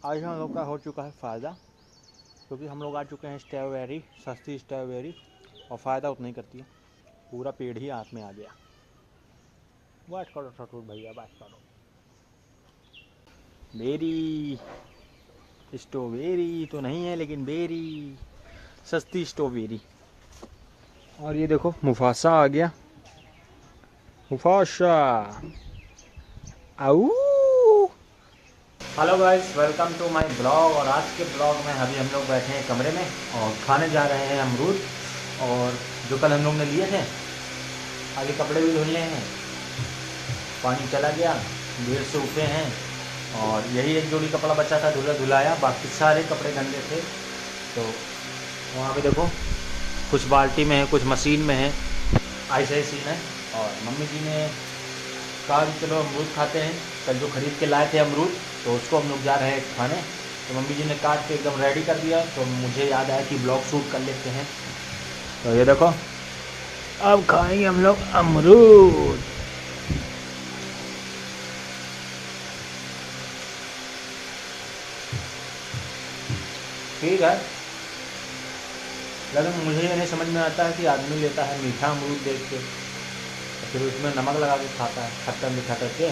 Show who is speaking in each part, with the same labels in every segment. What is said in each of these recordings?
Speaker 1: आज हम लोग का हो चुका है फ़ायदा, क्योंकि हम लोग आ चुके हैं स्ट्रॉबेरी, सस्ती स्ट्रॉबेरी, और फ़ायदा उतना ही करती है। पूरा पेड़ ही हाथ में आ गया। बात करो ठठूर भैया, बात करो। बेरी, स्ट्रॉबेरी तो नहीं है लेकिन बेरी, सस्ती स्ट्रॉबेरी। और ये देखो मुफासा आ गया, मुफासा। आऊ। Hello guys, welcome to my blog. और आज के ब्लॉग में अभी हम लोग बैठे हैं कमरे में और खाने जा रहे हैं अमरूद, और जो कल हम लोग ने लिए थे। आगे कपड़े भी धुलने हैं, पानी चला गया, देर से उठे हैं, और यही एक जोड़ी कपड़ा बचा था धुलाया, बाकी सारे कपड़े गंदे थे। तो वहाँ पे देखो, कुछ बाल्टी में है, कुछ मशीन में है, ऐसा ही सीन है। और मम्मी जी ने कहा कि चलो अमरूद खाते हैं। कल जो ख़रीद के लाए थे अमरूद, तो उसको हम लोग जा रहे हैं खाने। तो मम्मी जी ने काट के एकदम रेडी कर दिया, तो मुझे याद आया कि ब्लॉग शूट कर लेते हैं। तो ये देखो, अब खाएंगे हम लोग अमरूद। ठीक है, लेकिन मुझे ये नहीं समझ में आता है कि आदमी लेता है मीठा अमरूद देख के, तो फिर उसमें नमक लगा के खाता है, खट्टा मीठा करके।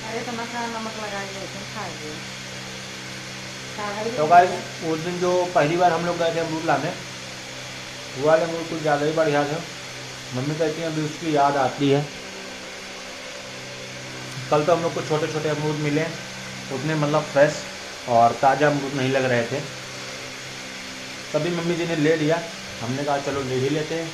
Speaker 2: अरे तो मसाला नमक लगा के खाइए।
Speaker 1: तो गाइस, उस दिन जो पहली बार हम लोग गए थे अमरूद लाने, वो वाले अमरूद कुछ ज़्यादा ही बढ़िया थे। मम्मी कहती हैं अभी उसकी याद आती है। कल तो हम लोग को छोटे छोटे अमरूद मिले, उतने मतलब फ्रेश और ताज़ा अमरूद नहीं लग रहे थे, तभी मम्मी जी ने ले लिया। हमने कहा चलो ले ही लेते हैं।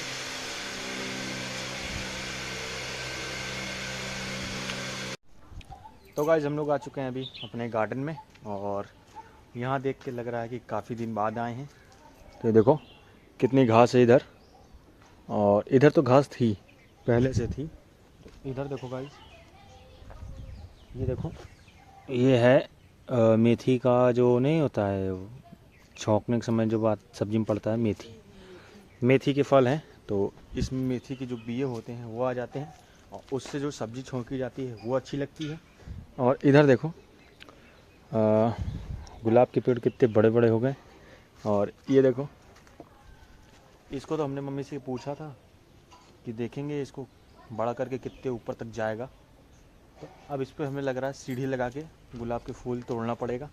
Speaker 1: तो गाइस, हम लोग आ चुके हैं अभी अपने गार्डन में, और यहाँ देख के लग रहा है कि काफ़ी दिन बाद आए हैं। तो देखो कितनी घास है इधर, और इधर तो घास थी, पहले से थी। तो इधर देखो गाइस, ये देखो, ये है मेथी का जो नहीं होता है, छौंकने के समय जो बात सब्जी में पड़ता है, मेथी, मेथी के फल हैं। तो इसमें मेथी के जो बीए होते हैं वो आ जाते हैं, और उससे जो सब्ज़ी छौंकी जाती है वो अच्छी लगती है। और इधर देखो, गुलाब के पेड़ कितने बड़े बड़े हो गए। और ये देखो, इसको तो हमने मम्मी से पूछा था कि देखेंगे इसको बड़ा करके कितने ऊपर तक जाएगा। तो अब इस पर हमें लग रहा है सीढ़ी लगा के गुलाब के फूल तोड़ना पड़ेगा।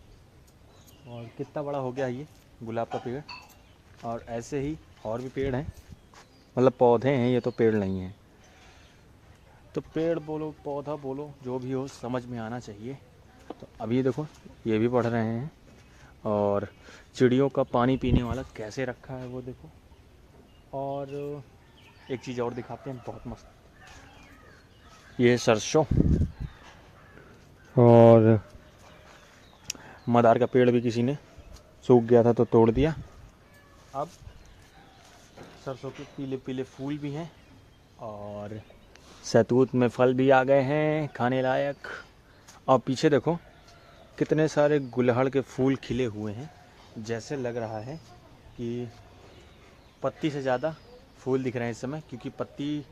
Speaker 1: और कितना बड़ा हो गया ये गुलाब का पेड़। और ऐसे ही और भी पेड़ हैं, मतलब पौधे हैं, ये तो पेड़ नहीं हैं। तो पेड़ बोलो पौधा बोलो, जो भी हो समझ में आना चाहिए। तो अभी देखो, ये भी पढ़ रहे हैं। और चिड़ियों का पानी पीने वाला कैसे रखा है वो देखो। और एक चीज़ और दिखाते हैं, बहुत मस्त, ये है सरसों। और मदार का पेड़ भी किसी ने सूख गया था तो तोड़ दिया। अब सरसों के पीले पीले फूल भी हैं, और शहतूत में फल भी आ गए हैं खाने लायक। और पीछे देखो कितने सारे गुलहड़ के फूल खिले हुए हैं, जैसे लग रहा है कि पत्ती से ज़्यादा फूल दिख रहे हैं इस समय, क्योंकि पत्ती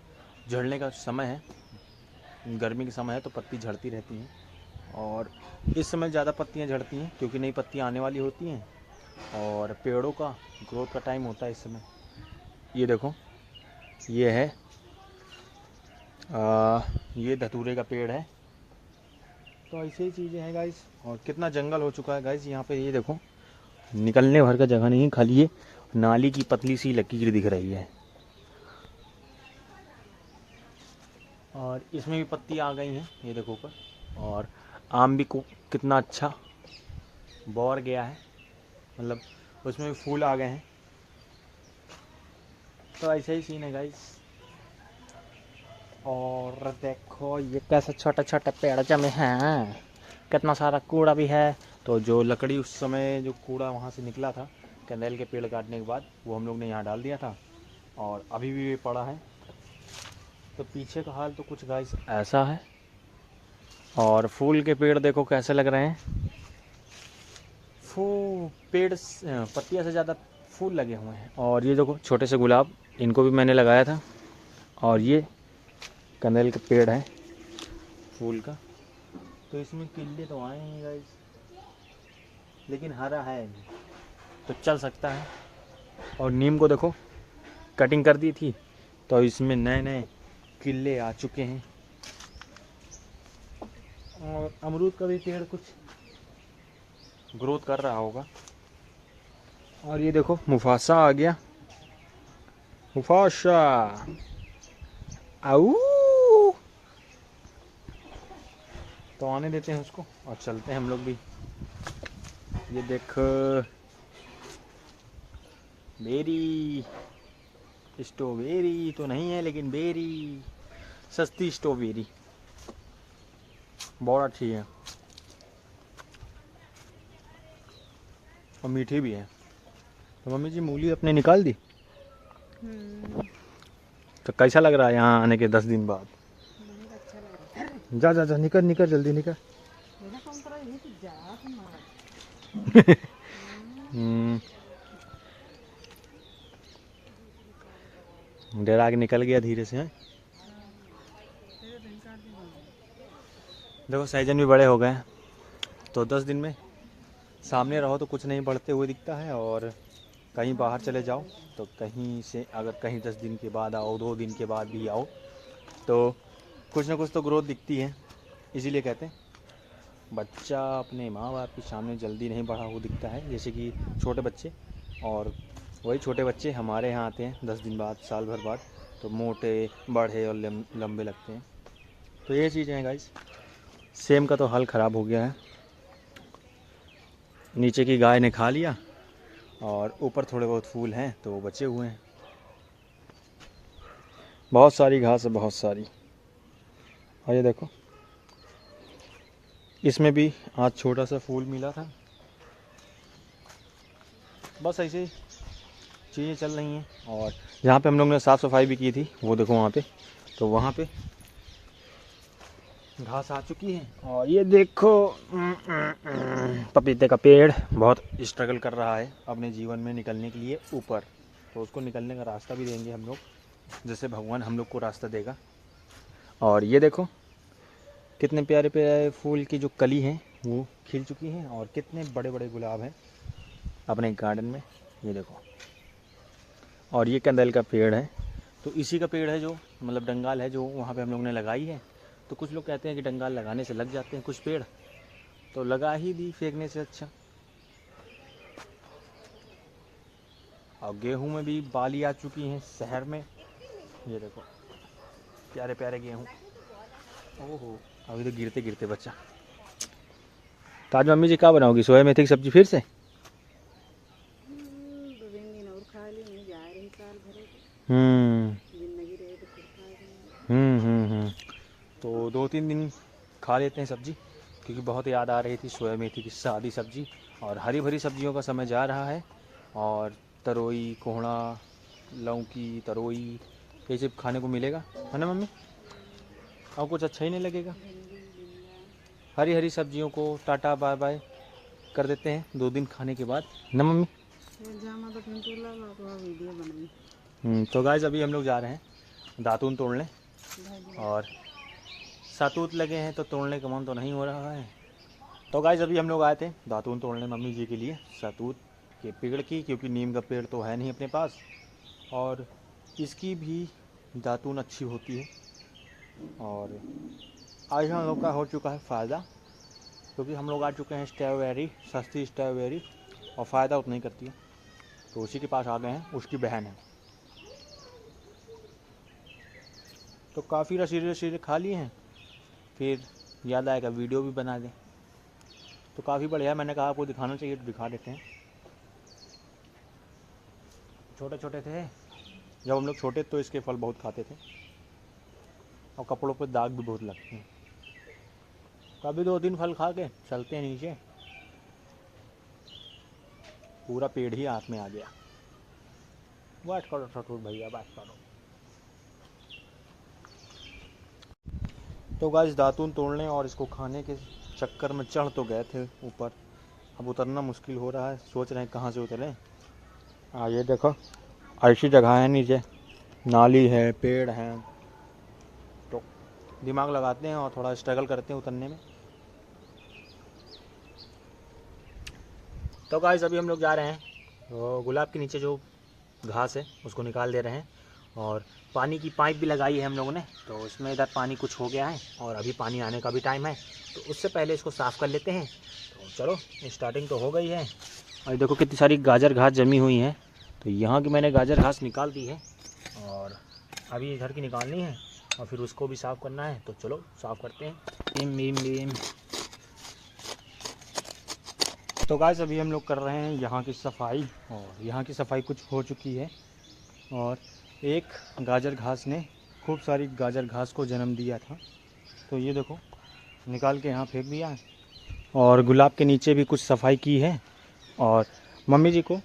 Speaker 1: झड़ने का समय है, गर्मी के समय है तो पत्ती झड़ती रहती हैं। और इस समय ज़्यादा पत्तियां झड़ती हैं क्योंकि नई पत्तियां आने वाली होती हैं, और पेड़ों का ग्रोथ का टाइम होता है इस समय। ये देखो, ये है ये धतूरे का पेड़ है। तो ऐसे ही चीज़ें हैं गाइस। और कितना जंगल हो चुका है गाइस यहाँ पे, ये देखो, निकलने भर का जगह नहीं है, खाली ये नाली की पतली सी लकीर दिख रही है। और इसमें भी पत्ती आ गई हैं, ये देखो ऊपर। और आम भी को कितना अच्छा बौर गया है, मतलब उसमें भी फूल आ गए हैं। तो ऐसे ही सीन है गाइस। और देखो ये कैसे छोटे छोटे पेड़ जमे हैं, कितना सारा कूड़ा भी है। तो जो लकड़ी उस समय जो कूड़ा वहाँ से निकला था कैनेल के पेड़ काटने के बाद, वो हम लोग ने यहाँ डाल दिया था, और अभी भी ये पड़ा है। तो पीछे का हाल तो कुछ गाइस ऐसा है। और फूल के पेड़ देखो कैसे लग रहे हैं, पेड़ पत्तियाँ से ज़्यादा फूल लगे हुए हैं। और ये देखो छोटे से गुलाब, इनको भी मैंने लगाया था। और ये कनेल का पेड़ है फूल का। तो इसमें किल्ले तो आए हैं गाइस, लेकिन हरा है तो चल सकता है। और नीम को देखो कटिंग कर दी थी तो इसमें नए नए किले आ चुके हैं। और अमरूद का भी पेड़ कुछ ग्रोथ कर रहा होगा। और ये देखो मुफासा आ गया, मुफासा आऊ। तो आने देते हैं उसको और चलते हैं हम लोग भी। ये देख बेरी, स्ट्रॉबेरी तो नहीं है लेकिन बेरी, सस्ती स्ट्रॉबेरी बहुत अच्छी है और मीठी भी है। तो मम्मी जी मूली अपने निकाल दी। तो कैसा लग रहा है यहाँ आने के 10 दिन बाद?
Speaker 2: बहुत अच्छा लग रहा है।
Speaker 1: जा जा जा निकल निकल जल्दी निकल।
Speaker 2: मेरा कौन करा ये तो जा तुम्हारा।
Speaker 1: डरा के निकल गया धीरे से। हैं देखो सहजन भी बड़े हो गए हैं तो 10 दिन में सामने रहो तो कुछ नहीं बढ़ते हुए दिखता है, और कहीं बाहर चले जाओ तो कहीं से अगर कहीं 10 दिन के बाद आओ, 2 दिन के बाद भी आओ तो कुछ ना कुछ तो ग्रोथ दिखती है। इसीलिए कहते हैं बच्चा अपने माँ बाप के सामने जल्दी नहीं बढ़ा हुआ दिखता है, जैसे कि छोटे बच्चे। और वही छोटे बच्चे हमारे यहाँ आते हैं 10 दिन बाद, साल भर बाद, तो मोटे बड़े और लंबे लगते हैं। तो ये चीज़ें हैं गाइस। सेम का तो हाल ख़राब हो गया है, नीचे की गाय ने खा लिया और ऊपर थोड़े बहुत फूल हैं तो वो बचे हुए हैं। बहुत सारी घास है, बहुत सारी। और ये देखो इसमें भी आज छोटा सा फूल मिला था। बस ऐसे ही चीज़ें चल रही हैं। और जहाँ पे हम लोग ने साफ़ सफाई भी की थी वो देखो वहाँ पे, तो वहाँ पे घास आ चुकी है। और ये देखो पपीते का पेड़ बहुत स्ट्रगल कर रहा है अपने जीवन में निकलने के लिए ऊपर, तो उसको निकलने का रास्ता भी देंगे हम लोग, जैसे भगवान हम लोग को रास्ता देगा। और ये देखो कितने प्यारे प्यारे फूल की जो कली हैं वो खिल चुकी हैं, और कितने बड़े बड़े गुलाब हैं अपने गार्डन में, ये देखो। और ये कंदल का पेड़ है, तो इसी का पेड़ है जो मतलब डंगाल है जो वहाँ पे हम लोग ने लगाई है। तो कुछ लोग कहते हैं कि डंगाल लगाने से लग जाते हैं कुछ पेड़, तो लगा ही दी फेंकने से अच्छा। और गेहूं में भी बाली आ चुकी हैं शहर में, ये देखो प्यारे प्यारे गेहूं। ओहो अभी तो गिरते गिरते बच्चा। तो आज मम्मी जी क्या बनाओगी, सोया मेथी की सब्जी फिर से?
Speaker 2: और खा ली नहीं जा रही साल भरे जिंदगी रहे तो फिर खा लेंगे।
Speaker 1: तो 2-3 दिन खा लेते हैं सब्जी, क्योंकि बहुत याद आ रही थी सोया मेथी की सादी सब्जी। और हरी भरी सब्जियों का समय जा रहा है, और तरोई, कोहड़ा, लौकी, तरोई ये सब खाने को मिलेगा, है ना मम्मी? और कुछ अच्छा ही नहीं लगेगा। हरी हरी सब्जियों को टाटा बाय बाय कर देते हैं 2 दिन खाने के बाद, ना मम्मी?
Speaker 2: वीडियो बनाई।
Speaker 1: तो गाइस अभी हम लोग जा रहे हैं दातून तोड़ने, और सातूत लगे हैं तो तोड़ने का मन तो नहीं हो रहा है। तो गाइस अभी हम लोग आए थे दातून तोड़ने मम्मी जी के लिए सातूत के पेड़ की, क्योंकि नीम का पेड़ तो है नहीं अपने पास, और इसकी भी दातून अच्छी होती है। और आज हम लोग का हो चुका है फ़ायदा, क्योंकि हम लोग आ चुके हैं स्ट्रॉबेरी, सस्ती स्ट्रॉबेरी, और फ़ायदा उतना ही करती है, तो उसी के पास आ गए हैं, उसकी बहन है। तो काफ़ी रसीले रसीले खा लिए हैं, फिर याद आएगा वीडियो भी बना दें, तो काफ़ी बढ़िया। मैंने कहा आपको दिखाना चाहिए तो दिखा देते हैं। छोटे छोटे थे जब हम लोग छोटे, तो इसके फल बहुत खाते थे, और कपड़ों पर दाग भी बहुत लगते हैं। कभी 2-3 फल खा के चलते हैं नीचे, पूरा पेड़ ही हाथ में आ गया। बात करो ठठूर भैया, बात करो। तो गाइस दातून तोड़ने और इसको खाने के चक्कर में चढ़ तो गए थे ऊपर, अब उतरना मुश्किल हो रहा है, सोच रहे हैं कहाँ से उतरें। ये देखो ऐसी जगह है, नीचे नाली है, पेड़ हैं, तो दिमाग लगाते हैं और थोड़ा स्ट्रगल करते हैं उतरने में। तो गाइस अभी हम लोग जा रहे हैं, तो गुलाब के नीचे जो घास है उसको निकाल दे रहे हैं और पानी की पाइप भी लगाई है हम लोगों ने, तो उसमें इधर पानी कुछ हो गया है और अभी पानी आने का भी टाइम है, तो उससे पहले इसको साफ़ कर लेते हैं। तो चलो स्टार्टिंग तो हो गई है। और देखो कितनी सारी गाजर घास जमी हुई है, तो यहाँ की मैंने गाजर घास निकाल दी है और अभी इधर की निकालनी है और फिर उसको भी साफ़ करना है। तो चलो साफ़ करते हैं। Beam beam beam. तो गाइस अभी हम लोग कर रहे हैं यहाँ की सफाई, और यहाँ की सफाई कुछ हो चुकी है और एक गाजर घास ने खूब सारी गाजर घास को जन्म दिया था, तो ये देखो निकाल के यहाँ फेंक दिया है। और गुलाब के नीचे भी कुछ सफाई की है और मम्मी जी को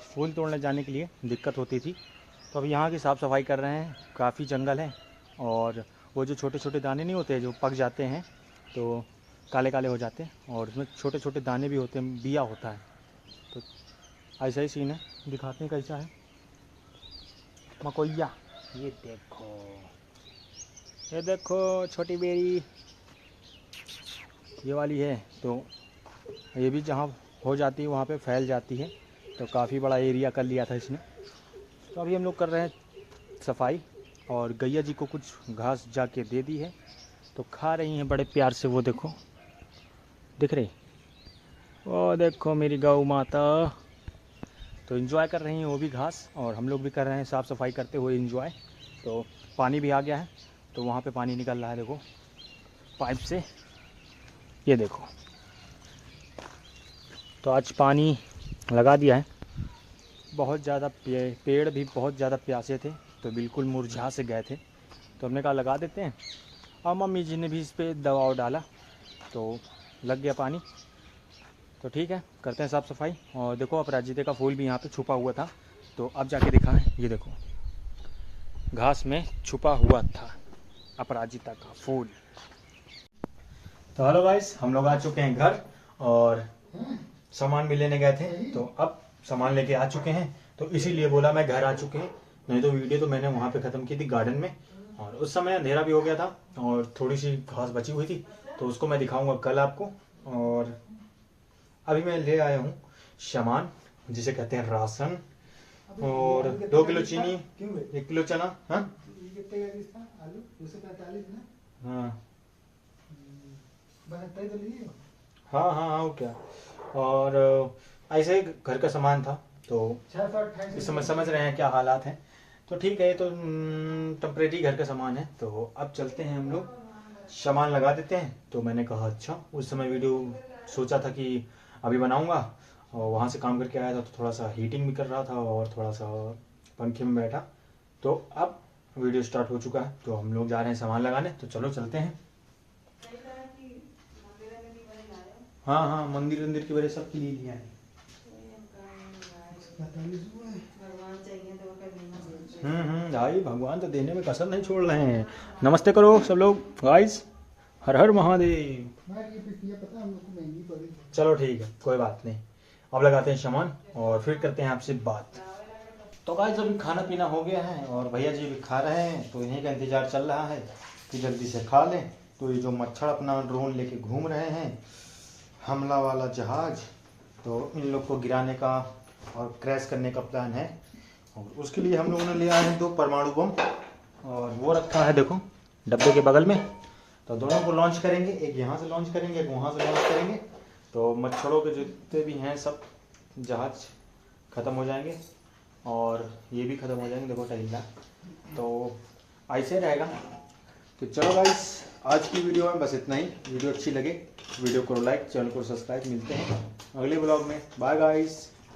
Speaker 1: फूल तोड़ने जाने के लिए दिक्कत होती थी, तो अब यहाँ की साफ़ सफाई कर रहे हैं। काफ़ी जंगल है और वो जो छोटे छोटे दाने नहीं होते जो पक जाते हैं तो काले काले हो जाते हैं, और उसमें छोटे छोटे दाने भी होते हैं, बिया होता है। तो ऐसा ही सीन है, दिखाते हैं कैसा है। मकोइया, ये देखो छोटी बेरी ये वाली है, तो ये भी जहाँ हो जाती है वहाँ पे फैल जाती है, तो काफ़ी बड़ा एरिया कर लिया था इसने। तो अभी हम लोग कर रहे हैं सफाई और गैया जी को कुछ घास जाके दे दी है, तो खा रही हैं बड़े प्यार से। वो देखो दिख रही, वो देखो मेरी गौ माता, तो एंजॉय कर रही हैं वो भी घास, और हम लोग भी कर रहे हैं साफ़ सफाई करते हुए एंजॉय। तो पानी भी आ गया है, तो वहाँ पे पानी निकल रहा है देखो पाइप से, ये देखो। तो आज पानी लगा दिया है। बहुत ज़्यादा पेड़ भी बहुत ज़्यादा प्यासे थे, तो बिल्कुल मुरझा से गए थे, तो हमने कहा लगा देते हैं। और मम्मी जी ने भी इस पर दवा डाला, तो लग गया पानी। तो ठीक है, करते हैं साफ़ सफाई। और देखो अपराजिता का फूल भी यहाँ पे छुपा हुआ था, तो अब जाके दिखा है, ये देखो घास में छुपा हुआ था अपराजिता का फूल। तो हेलो गाइस, हम लोग आ चुके हैं घर और सामान भी लेने गए थे, तो अब सामान लेके आ चुके हैं, तो इसीलिए बोला मैं घर आ चुके हैं। नहीं तो वीडियो तो मैंने वहाँ पे ख़त्म की थी गार्डन में, और उस समय अंधेरा भी हो गया था और थोड़ी सी घास बची हुई थी, तो उसको मैं दिखाऊंगा कल आपको। और अभी मैं ले आया हूँ सामान, जिसे कहते हैं राशन, और 2 किलो चीनी, 1 किलो चना। हाँ हाँ हाँ हाँ, क्या। और ऐसे ही घर का सामान था, तो इस समय समझ रहे हैं क्या हालात हैं। तो ठीक है, ये तो टेम्परेरी घर का सामान है। तो अब चलते हैं हम लोग, सामान लगा देते हैं। तो मैंने कहा अच्छा, उस समय वीडियो सोचा था कि अभी बनाऊंगा, और वहाँ से काम करके आया था तो थोड़ा सा हीटिंग भी कर रहा था और थोड़ा सा पंखे में बैठा, तो अब वीडियो स्टार्ट हो चुका है। तो हम लोग जा रहे हैं सामान लगाने, तो चलो चलते हैं। हाँ हाँ, मंदिर की वजह सब ले लिया है। भाई भगवान तो देने में कसर नहीं छोड़ रहे हैं। नमस्ते करो सब लोग गाइस, हर हर महादेव। चलो ठीक है, कोई बात नहीं, अब लगाते हैं सामान और फिर करते हैं आपसे बात। तो गाइस अभी खाना पीना हो गया है और भैया जी भी खा रहे हैं, तो इन्हीं का इंतजार चल रहा है कि जल्दी से खा लें। तो ये जो मच्छर अपना ड्रोन लेके घूम रहे हैं, हमला वाला जहाज, तो इन लोग को गिराने का और क्रैश करने का प्लान है, और उसके लिए हम लोगों ने ले आए हैं 2 परमाणु बम, और वो रखा है देखो डब्बे के बगल में। तो दोनों को लॉन्च करेंगे, एक यहाँ से लॉन्च करेंगे, एक वहाँ से लॉन्च करेंगे, तो मच्छरों के जितने भी हैं सब जहाज ख़त्म हो जाएंगे और ये भी ख़त्म हो जाएंगे। देखो टहिला, तो ऐसे रहेगा। तो चलो गाइस, आज की वीडियो में बस इतना ही। वीडियो अच्छी लगे वीडियो को लाइक, चैनल को सब्सक्राइब। मिलते हैं अगले ब्लॉग में। Bye guys.